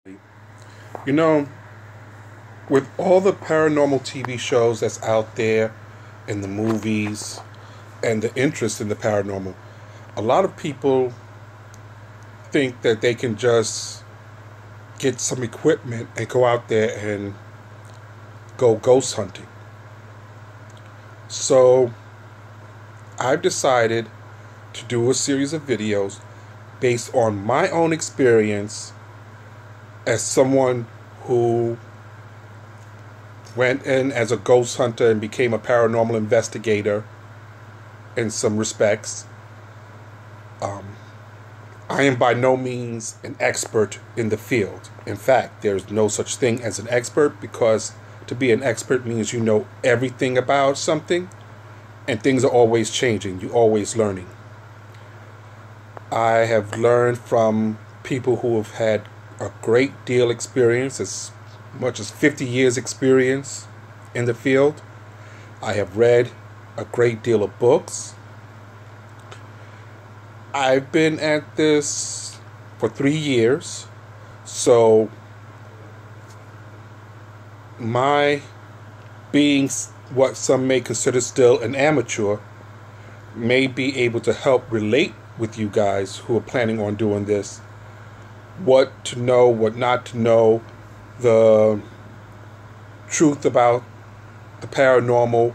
You know, with all the paranormal TV shows that's out there and the movies and the interest in the paranormal, a lot of people think that they can just get some equipment and go out there and go ghost hunting. So I've decided to do a series of videos based on my own experience as someone who went in as a ghost hunter and became a paranormal investigator in some respects. I am by no means an expert in the field. In fact, there's no such thing as an expert, because to be an expert means you know everything about something, and things are always changing. You're always learning. I have learned from people who have had a great deal experience, as much as 50 years experience in the field. I have read a great deal of books. I've been at this for 3 years, so my being what some may consider still an amateur may be able to help relate with you guys who are planning on doing this, what to know, what not to know, the truth about the paranormal,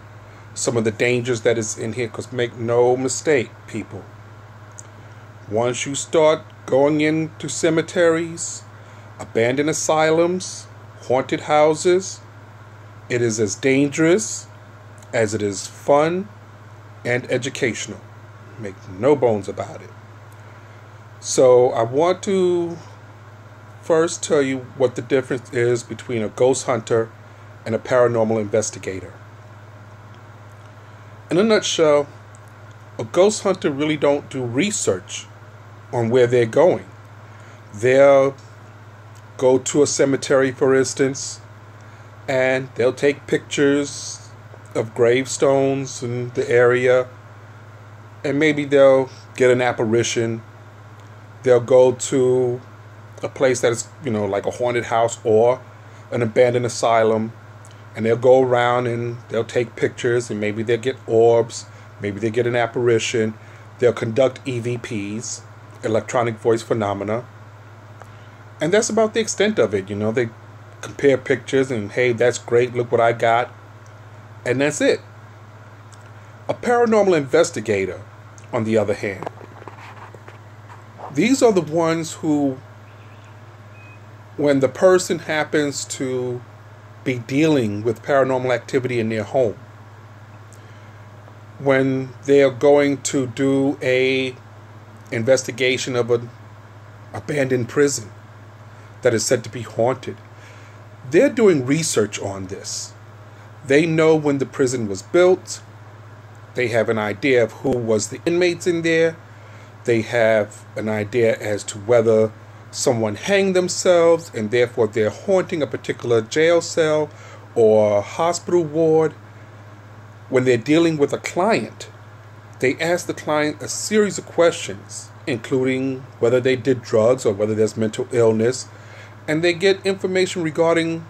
some of the dangers that is in here. Because make no mistake, people, once you start going into cemeteries, abandoned asylums, haunted houses, it is as dangerous as it is fun and educational. Make no bones about it. So I want to first tell you what the difference is between a ghost hunter and a paranormal investigator. In a nutshell, a ghost hunter really don't do research on where they're going. They'll go to a cemetery, for instance, and they'll take pictures of gravestones in the area, and maybe they'll get an apparition. They'll go to a place that is, like a haunted house or an abandoned asylum, and they'll go around and they'll take pictures, and maybe they'll get orbs, maybe they get an apparition. They'll conduct EVPs, electronic voice phenomena, and that's about the extent of it. They compare pictures and, hey, that's great, look what I got, and that's it. A paranormal investigator, on the other hand, these are the ones who, when the person happens to be dealing with paranormal activity in their home, when they're going to do a investigation of an abandoned prison that is said to be haunted, they're doing research on this. They know when the prison was built. They have an idea of who was the inmates in there. They have an idea as to whether someone hanged themselves and therefore they're haunting a particular jail cell or hospital ward. When they're dealing with a client, they ask the client a series of questions, including whether they did drugs or whether there's mental illness, and they get information regarding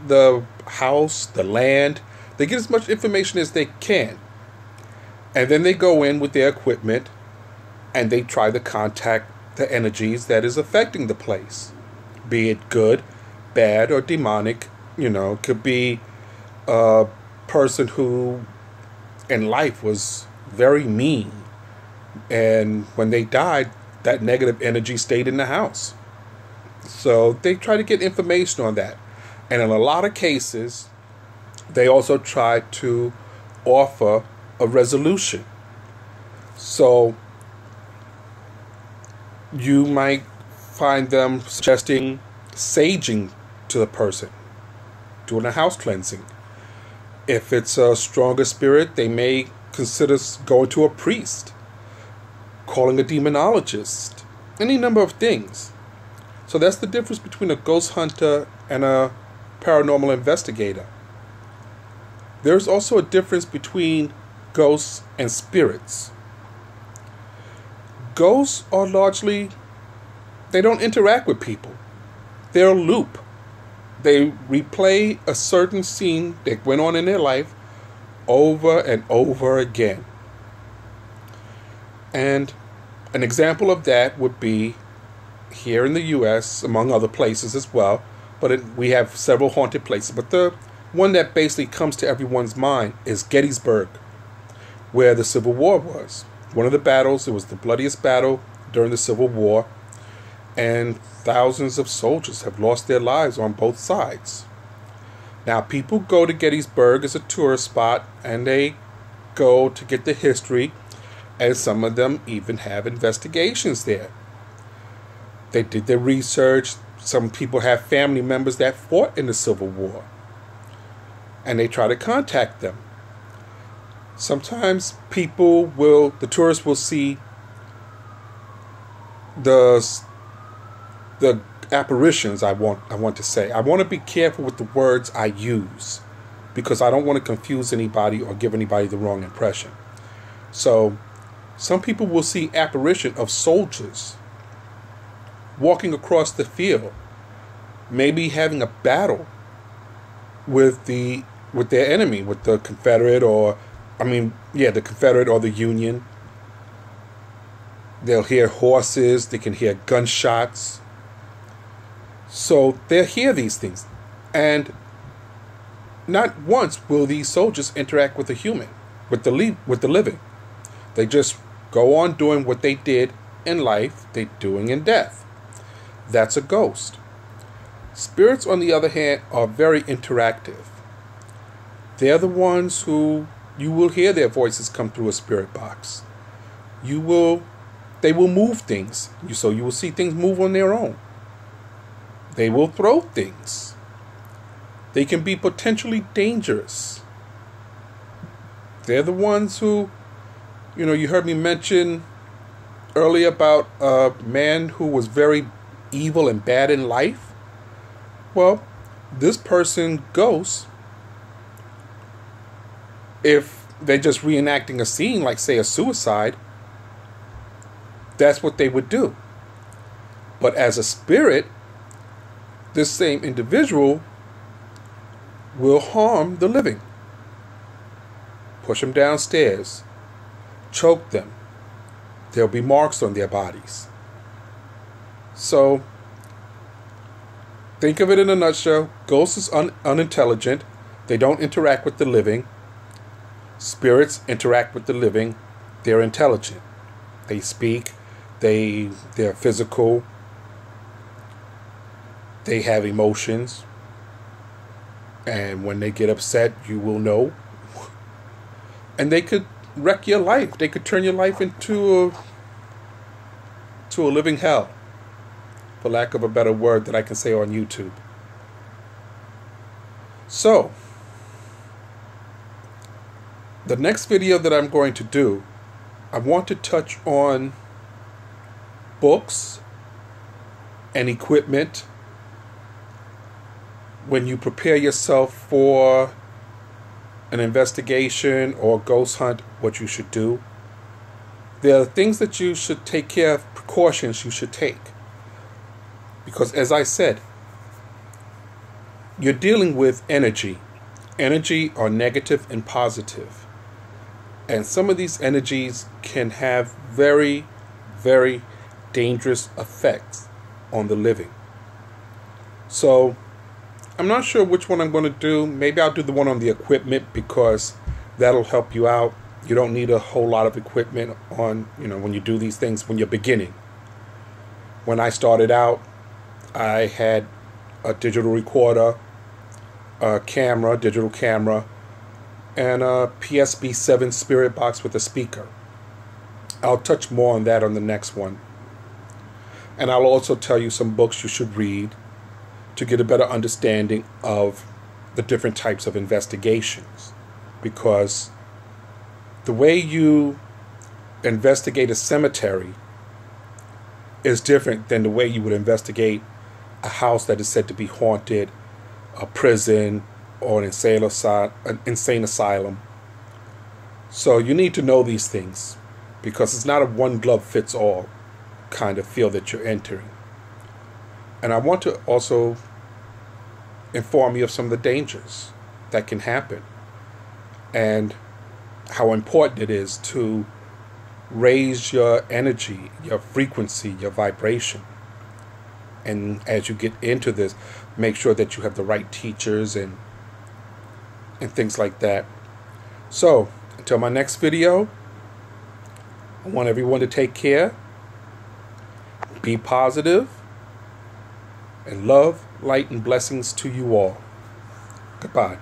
the house, the land. They get as much information as they can. And then they go in with their equipment and they try to contact the energies that is affecting the place, be it good, bad, or demonic. It could be a person who in life was very mean, and when they died, that negative energy stayed in the house. So they try to get information on that. And in a lot of cases, they also try to offer a resolution. So you might find them suggesting saging to the person, doing a house cleansing. If it's a stronger spirit, they may consider going to a priest, calling a demonologist, any number of things. So that's the difference between a ghost hunter and a paranormal investigator. There's also a difference between ghosts and spirits. Ghosts are largely, they don't interact with people. their loop. They replay a certain scene that went on in their life over and over again. And an example of that would be here in the U.S., among other places as well, but we have several haunted places. But the one that basically comes to everyone's mind is Gettysburg, where the Civil War was. One of the battles, it was the bloodiest battle during the Civil War, and thousands of soldiers have lost their lives on both sides. Now, people go to Gettysburg as a tourist spot, and they go to get the history, and some of them even have investigations there. They did their research. Some people have family members that fought in the Civil War, and they try to contact them. Sometimes the tourists will see the apparitions. I want to say. I want to be careful with the words I use, because I don't want to confuse anybody or give anybody the wrong impression. So, some people will see apparition of soldiers walking across the field, maybe having a battle with their enemy, with the Confederate the Confederate or the Union. They'll hear horses, they can hear gunshots. So they'll hear these things. And not once will these soldiers interact with a human, with the living. They just go on doing what they did in life, they're doing in death. That's a ghost. Spirits, on the other hand, are very interactive. They're the ones who you will hear their voices come through a spirit box. They will move things. So you will see things move on their own. They will throw things. They can be potentially dangerous. They're the ones who, you heard me mention earlier about a man who was very evil and bad in life. Well, this person ghosts, if they're just reenacting a scene, like say a suicide, that's what they would do. But as a spirit, this same individual will harm the living. Push them downstairs. Choke them. There'll be marks on their bodies. So, think of it in a nutshell. Ghosts is unintelligent. They don't interact with the living. Spirits interact with the living. They're intelligent. They speak. They're physical. They have emotions. And when they get upset, you will know. And they could wreck your life. They could turn your life into a living hell, for lack of a better word that I can say on YouTube. So, the next video that I'm going to do, I want to touch on books and equipment when you prepare yourself for an investigation or ghost hunt, what you should do. There are things that you should take care of, precautions you should take. Because as I said, you're dealing with energy. Energy are negative and positive. And some of these energies can have very, very dangerous effects on the living. So, I'm not sure which one I'm going to do. Maybe I'll do the one on the equipment, because that'll help you out. You don't need a whole lot of equipment on, when you do these things when you're beginning. When I started out, I had a digital recorder, a camera, digital camera, and a PSB-7 spirit box with a speaker. I'll touch more on that on the next one. And I'll also tell you some books you should read to get a better understanding of the different types of investigations. Because the way you investigate a cemetery is different than the way you would investigate a house that is said to be haunted, a prison, or an insane asylum. So you need to know these things, because it's not a one-glove-fits-all kind of field that you're entering. And I want to also inform you of some of the dangers that can happen and how important it is to raise your energy, your frequency, your vibration. And as you get into this, make sure that you have the right teachers and things like that. So, until my next video, I want everyone to take care, be positive, and love, light, and blessings to you all. Goodbye.